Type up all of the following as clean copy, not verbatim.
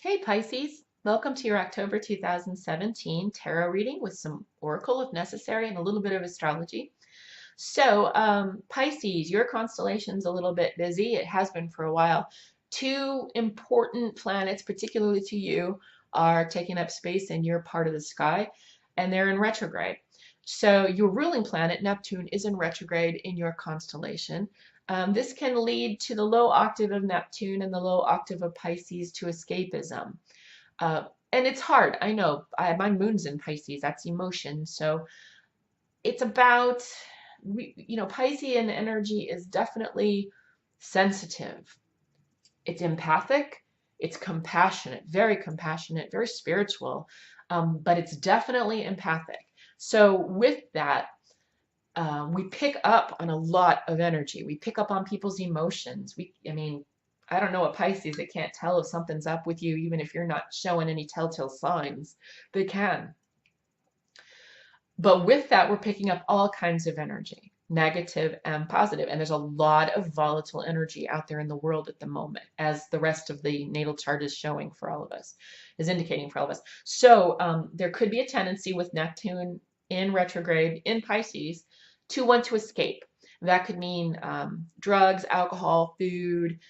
Hey Pisces, welcome to your October 2017 tarot reading with some oracle if necessary and a little bit of astrology. Pisces, your constellation's a little bit busy. It has been for a while. Two important planets, particularly to you, are taking up space in your part of the sky, and they're in retrograde. So your ruling planet, Neptune, is in retrograde in your constellation. This can lead to the low octave of Neptune and the low octave of Pisces to escapism. And it's hard. I know. My moon's in Pisces. That's emotion. So it's about, Piscean energy is definitely sensitive. It's empathic. It's compassionate, very spiritual, but it's definitely empathic. So with that, we pick up on a lot of energy. We pick up on people's emotions. I don't know a Pisces that can't tell if something's up with you, even if you're not showing any telltale signs. They can. But with that, we're picking up all kinds of energy, negative and positive. And there's a lot of volatile energy out there in the world at the moment, as the rest of the natal chart is showing for all of us, is indicating for all of us. So there could be a tendency with Neptune in retrograde in Pisces to want to escape. That could mean drugs, alcohol, food,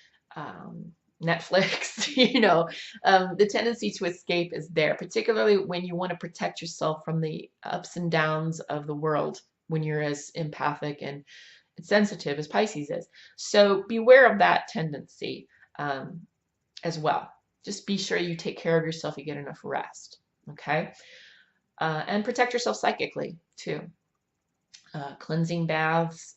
Netflix, the tendency to escape is there, particularly when you want to protect yourself from the ups and downs of the world when you're as empathic and sensitive as Pisces is. So beware of that tendency um, as well. Just be sure you take care of yourself, you get enough rest, okay? And protect yourself psychically too. Cleansing baths.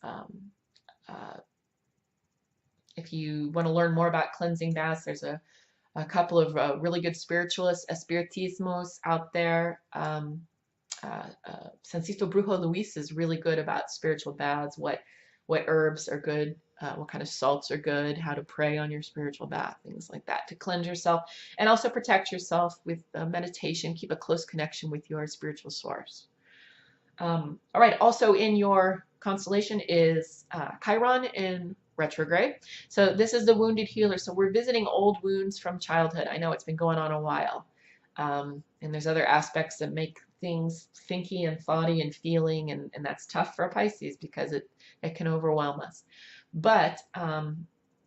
If you want to learn more about cleansing baths, there's a couple of really good spiritualists, espiritismos out there. Sancito Brujo Luis is really good about spiritual baths, what herbs are good, what kind of salts are good, how to pray on your spiritual bath, things like that to cleanse yourself and also protect yourself with meditation. Keep a close connection with your spiritual source. All right, also in your constellation is Chiron in retrograde. So this is the wounded healer. So we're visiting old wounds from childhood. I know it's been going on a while. And there's other aspects that make things thinky and thoughty and feeling, and that's tough for a Pisces because it can overwhelm us. But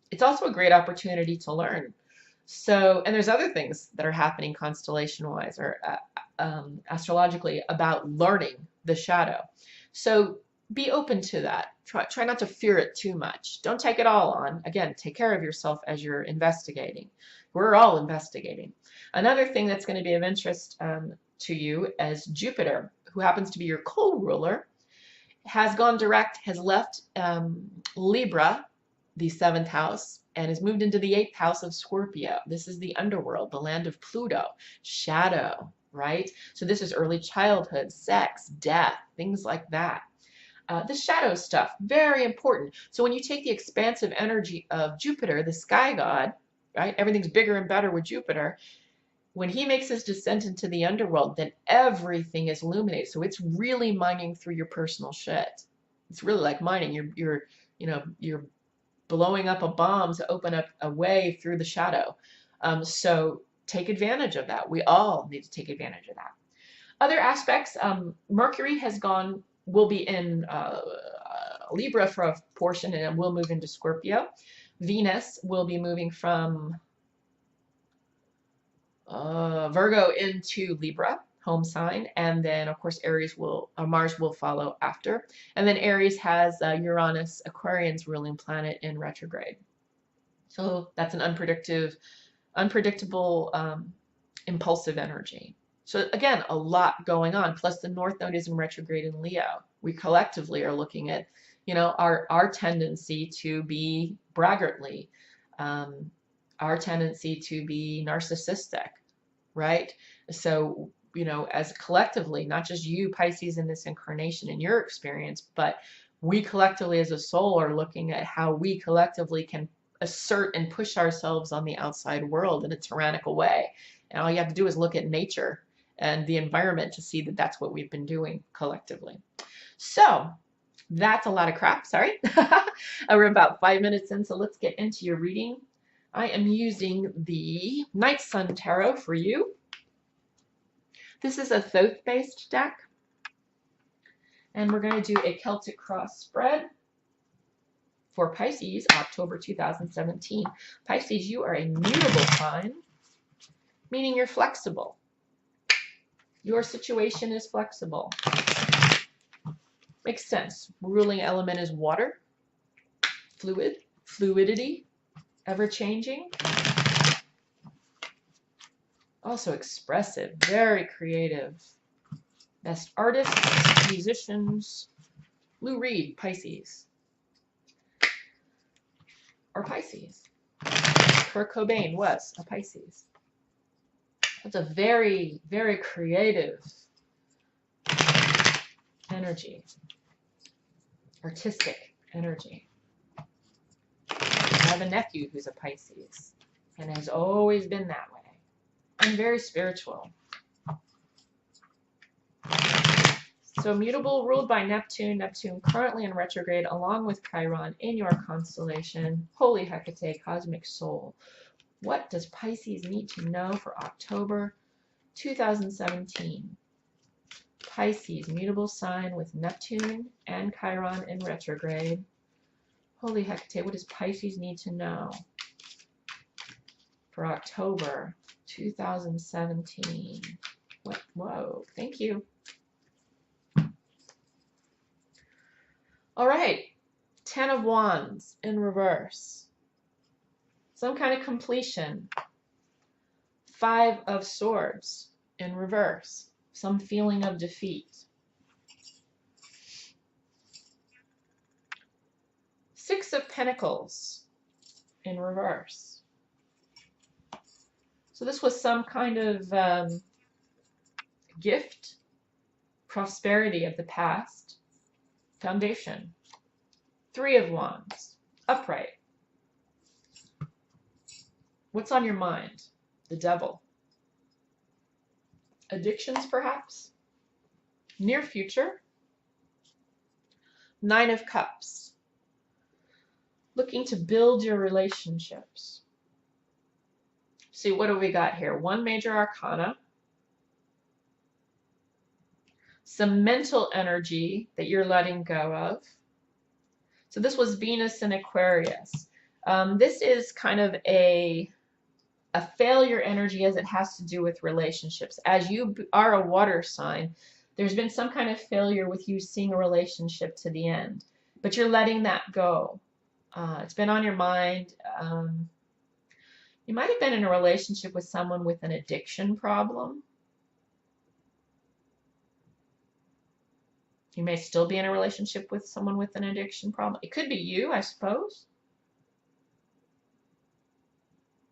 it's also a great opportunity to learn. So, and there's other things that are happening constellation-wise or astrologically about learning the shadow. So be open to that. Try not to fear it too much. Don't take it all on. Again, take care of yourself as you're investigating. We're all investigating. Another thing that's going to be of interest to you as Jupiter, who happens to be your co-ruler, has gone direct, has left Libra, the seventh house, and has moved into the eighth house of Scorpio. This is the underworld, the land of Pluto, shadow, right? So this is early childhood, sex, death, things like that. The shadow stuff, very important. So when you take the expansive energy of Jupiter, the sky god, right? Everything's bigger and better with Jupiter. When he makes his descent into the underworld, then everything is illuminated. So it's really mining through your personal shit. It's really like mining. You're blowing up a bomb to open up a way through the shadow. So take advantage of that. We all need to take advantage of that. Other aspects, Mercury will be in Libra for a portion and will move into Scorpio. Venus will be moving from Virgo into Libra, home sign, and then of course Mars will follow after. And then Aries has Uranus, Aquarian's ruling planet in retrograde. So that's an unpredictable, impulsive energy. So again, a lot going on. Plus the North Node is in retrograde in Leo. We collectively are looking at, our tendency to be braggartly, our tendency to be narcissistic, right? So, as collectively, not just you, Pisces, in this incarnation, in your experience, but we collectively as a soul are looking at how we collectively can assert and push ourselves on the outside world in a tyrannical way. And all you have to do is look at nature and the environment to see that that's what we've been doing collectively. So that's a lot of crap, sorry. We're about 5 minutes in, so let's get into your reading. I am using the Night Sun Tarot for you. This is a Thoth-based deck, and we're going to do a Celtic cross spread for Pisces, October 2017. Pisces, you are a mutable sign, meaning you're flexible. Your situation is flexible. Makes sense. Ruling element is water, fluidity, ever-changing. Also expressive, very creative. Best artists, musicians. Lou Reed, Pisces. Or Pisces. Kurt Cobain was a Pisces. That's a very, very creative energy. Artistic energy. I have a nephew who's a Pisces and has always been that way. And very spiritual. So mutable, ruled by Neptune. Neptune currently in retrograde along with Chiron in your constellation. Holy Hecate, cosmic soul. What does Pisces need to know for October 2017? Pisces, mutable sign with Neptune and Chiron in retrograde. Holy Hecate, what does Pisces need to know for October 2017? What? Whoa, thank you. All right, 10 of Wands in reverse. Some kind of completion. 5 of Swords in reverse. Some feeling of defeat. 6 of Pentacles in reverse. So this was some kind of gift, prosperity of the past, foundation. 3 of Wands, upright. What's on your mind? The Devil. Addictions, perhaps? Near future. 9 of Cups. Looking to build your relationships. See, what do we got here? 1 major arcana. Some mental energy that you're letting go of. So this was Venus in Aquarius. This is kind of a failure energy as it has to do with relationships. As you are a water sign, there's been some kind of failure with you seeing a relationship to the end. But you're letting that go. It's been on your mind. You might have been in a relationship with someone with an addiction problem. You may still be in a relationship with someone with an addiction problem. It could be you, I suppose.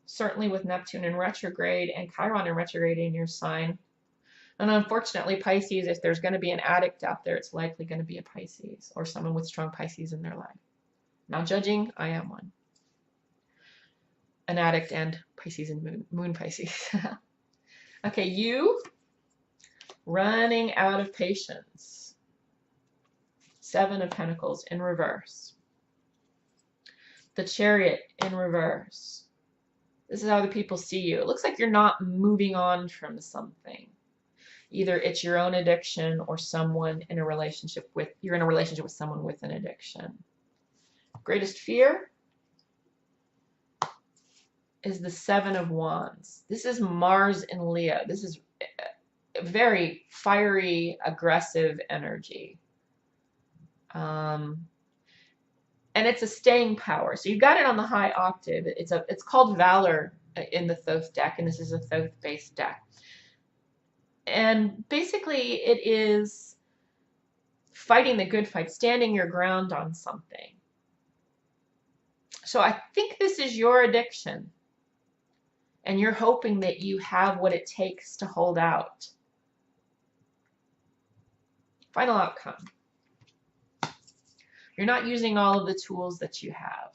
Certainly with Neptune in retrograde and Chiron in retrograde in your sign. And unfortunately, Pisces, if there's going to be an addict out there, it's likely going to be a Pisces or someone with strong Pisces in their life. Not judging, I am one. An addict and Pisces and moon Pisces. Okay, you running out of patience. 7 of Pentacles in reverse. The Chariot in reverse. This is how the people see you. It looks like you're not moving on from something. Either it's your own addiction or someone in a relationship with, you're in a relationship with someone with an addiction. Greatest fear is the 7 of Wands. This is Mars in Leo. This is a very fiery, aggressive energy. And it's a staying power. So you've got it on the high octave. It's called Valor in the Thoth deck, and this is a Thoth-based deck. And basically it is fighting the good fight, standing your ground on something. So I think this is your addiction. And you're hoping that you have what it takes to hold out. Final outcome. You're not using all of the tools that you have.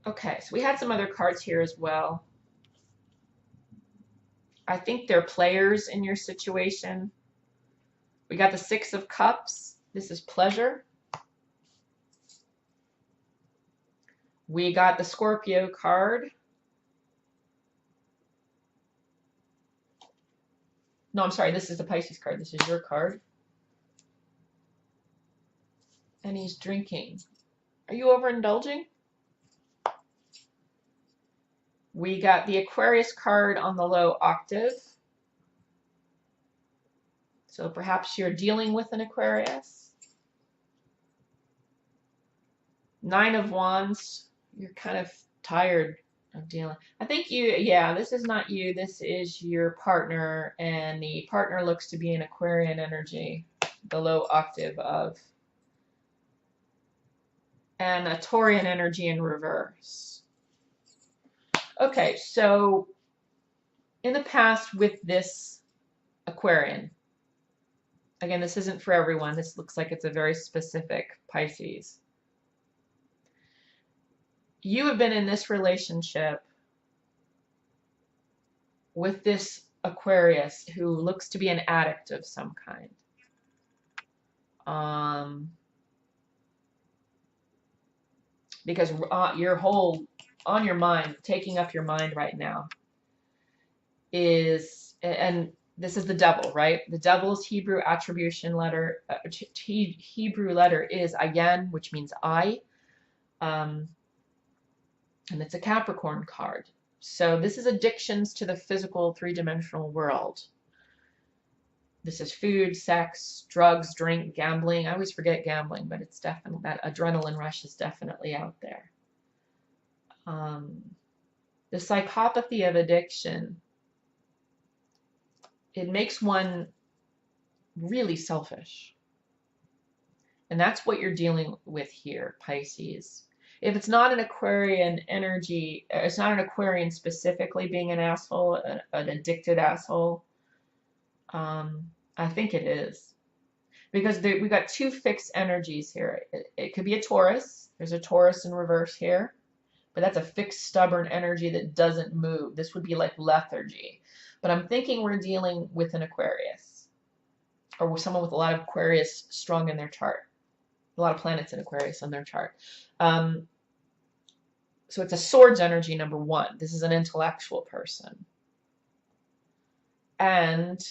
Okay, so we had some other cards here as well. I think they're players in your situation. We got the 6 of Cups. This is pleasure. We got the Scorpio card. No, I'm sorry, this is the Pisces card. This is your card. And he's drinking. Are you overindulging? We got the Aquarius card on the low octave. So perhaps you're dealing with an Aquarius. Nine of Wands. You're kind of tired of dealing. I think you, yeah, this is not you. This is your partner. And the partner looks to be an Aquarian energy. The low octave of. And a Taurian energy in reverse. Okay, so in the past with this Aquarian, again, this isn't for everyone. This looks like it's a very specific Pisces. You have been in this relationship with this Aquarius who looks to be an addict of some kind. Because your whole, on your mind, taking up your mind right now is, and this is the devil, right? The devil's Hebrew attribution letter, Hebrew letter is ayin, which means I. And it's a Capricorn card. So this is addictions to the physical three-dimensional world. This is food, sex, drugs, drink, gambling. I always forget gambling, but it's definitely, that adrenaline rush is definitely out there. The psychopathy of addiction, it makes one really selfish. And that's what you're dealing with here, Pisces. If it's not an Aquarian energy, it's not an Aquarian specifically being an asshole, an addicted asshole, I think it is. Because we got two fixed energies here. It could be a Taurus. There's a Taurus in reverse here. But that's a fixed, stubborn energy that doesn't move. This would be like lethargy. But I'm thinking we're dealing with an Aquarius. Or with someone with a lot of Aquarius strong in their chart. A lot of planets in Aquarius on their chart. So it's a swords energy, number one. This is an intellectual person. And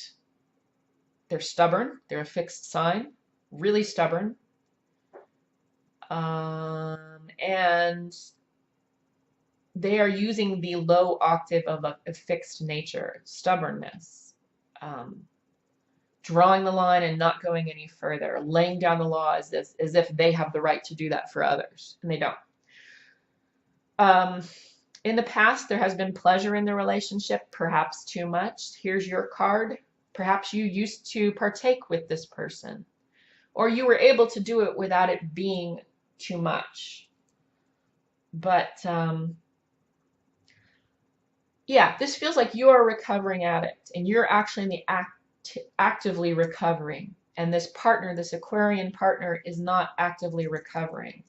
they're stubborn. They're a fixed sign. Really stubborn. And they are using the low octave of a fixed nature. Stubbornness. Drawing the line and not going any further. Laying down the law as if they have the right to do that for others. And they don't. In the past, there has been pleasure in the relationship, perhaps too much. Here's your card. Perhaps you used to partake with this person, or you were able to do it without it being too much. But yeah, this feels like you are a recovering addict, and you're actually in the actively recovering. And this partner, this Aquarian partner, is not actively recovering.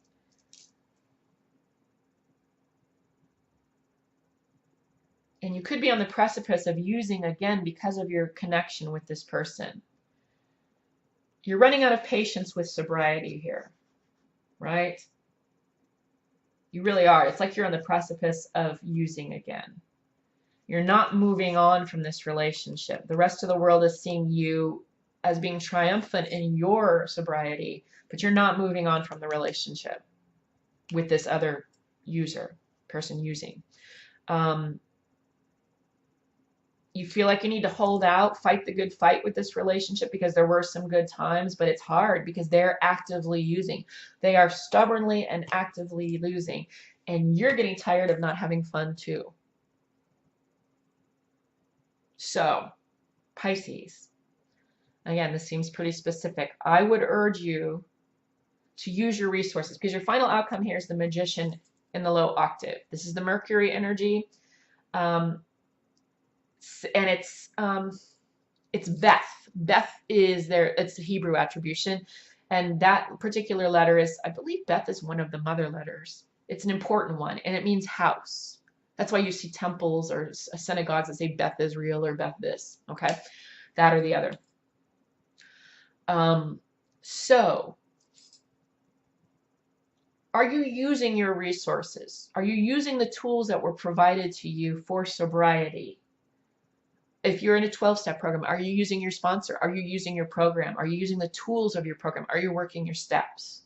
And you could be on the precipice of using again because of your connection with this person. You're running out of patience with sobriety here, right? You really are. It's like you're on the precipice of using again. You're not moving on from this relationship. The rest of the world is seeing you as being triumphant in your sobriety, but you're not moving on from the relationship with this other person using. You feel like you need to hold out, fight the good fight with this relationship because there were some good times, but it's hard because they're actively using. They are stubbornly and actively losing, and you're getting tired of not having fun too. So, Pisces, again, this seems pretty specific. I would urge you to use your resources because your final outcome here is the Magician in the low octave. This is the Mercury energy. And it's Beth. Beth is there. It's the Hebrew attribution, and that particular letter is, I believe, Beth is one of the mother letters. It's an important one, and it means house. That's why you see temples or synagogues that say Beth Israel or Beth this. Okay, that or the other. So Are you using your resources? Are you using the tools that were provided to you for sobriety? If you're in a 12-step program, are you using your sponsor? Are you using your program? Are you using the tools of your program? Are you working your steps?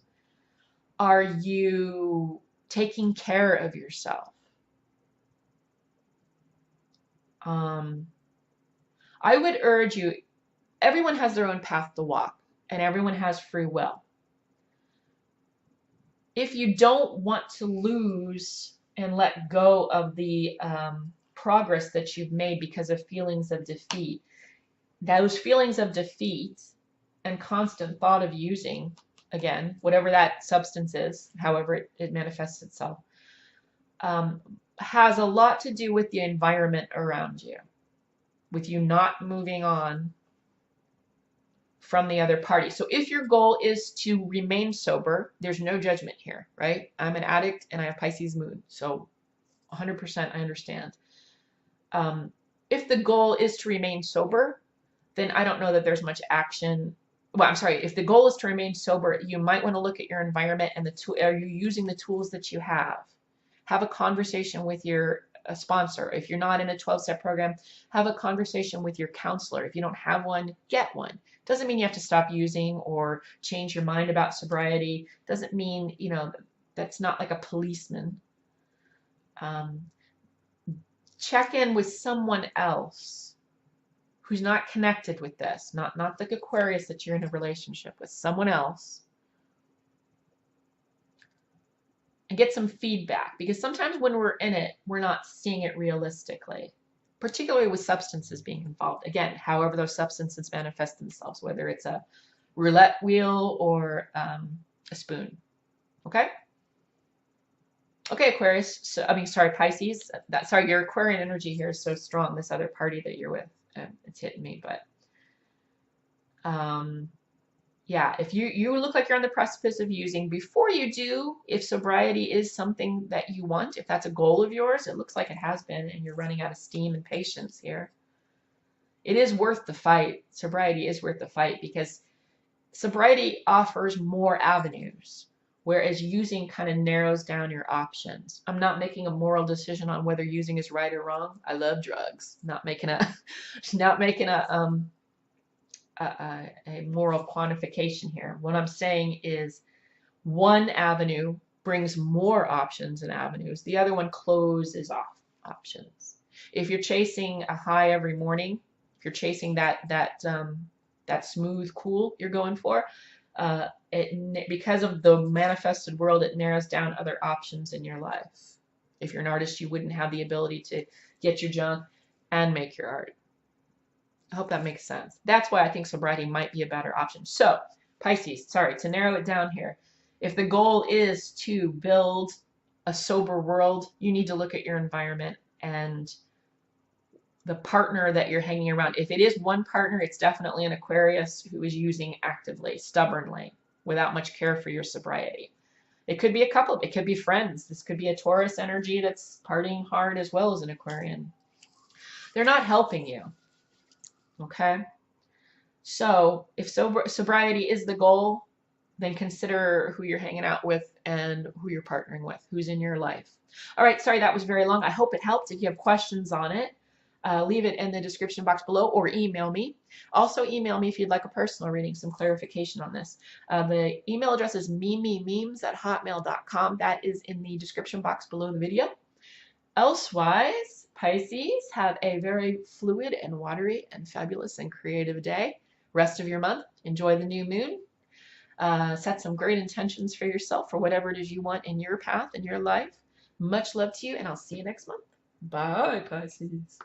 Are you taking care of yourself? I would urge you, everyone has their own path to walk, and everyone has free will. If you don't want to lose and let go of the progress that you've made because of feelings of defeat, those feelings of defeat and constant thought of using, again, whatever that substance is, however it manifests itself, has a lot to do with the environment around you, with you not moving on from the other party. So if your goal is to remain sober, there's no judgment here, right? I'm an addict and I have Pisces moon, so 100% I understand. If the goal is to remain sober, then I don't know that there's much action. Well, I'm sorry, if the goal is to remain sober, you might want to look at your environment and the tool. Are you using the tools that you have? Have a conversation with your sponsor. If you're not in a 12-step program, have a conversation with your counselor. If you don't have one, get one. Doesn't mean you have to stop using or change your mind about sobriety. Doesn't mean, you know, that's not like a policeman. Check in with someone else who's not connected with this, not the Aquarius that you're in a relationship with, someone else, and get some feedback, because sometimes when we're in it, we're not seeing it realistically, particularly with substances being involved. Again, however those substances manifest themselves, whether it's a roulette wheel or a spoon. Okay? Okay, Aquarius. So, I mean, sorry, Pisces. Sorry, your Aquarian energy here is so strong. This other party that you're with, it's hitting me. But yeah, if you look like you're on the precipice of using, before you do, if sobriety is something that you want, if that's a goal of yours, it looks like it has been, and you're running out of steam and patience here, it is worth the fight. Sobriety is worth the fight, because sobriety offers more avenues, whereas using kind of narrows down your options. I'm not making a moral decision on whether using is right or wrong. I love drugs. Not making a moral quantification here. What I'm saying is one avenue brings more options and avenues. The other one closes off options. If you're chasing a high every morning, if you're chasing that smooth cool you're going for, because of the manifested world, it narrows down other options in your life. If you're an artist, you wouldn't have the ability to get your junk and make your art. I hope that makes sense. That's why I think sobriety might be a better option. So, Pisces, sorry, to narrow it down here, if the goal is to build a sober world, you need to look at your environment and the partner that you're hanging around. If it is one partner, it's definitely an Aquarius who is using actively, stubbornly, without much care for your sobriety. It could be a couple. It could be friends. This could be a Taurus energy that's partying hard as well as an Aquarian. They're not helping you. Okay? So if sobriety is the goal, then consider who you're hanging out with and who you're partnering with, who's in your life. All right, sorry that was very long. I hope it helped. If you have questions on it, leave it in the description box below or email me. Also email me if you'd like a personal reading, some clarification on this. The email address is mememes@hotmail.com. That is in the description box below the video. Elsewise, Pisces, have a very fluid and watery and fabulous and creative day. Rest of your month, enjoy the new moon. Set some great intentions for yourself for whatever it is you want in your path, in your life. Much love to you, and I'll see you next month. Bye, Pisces.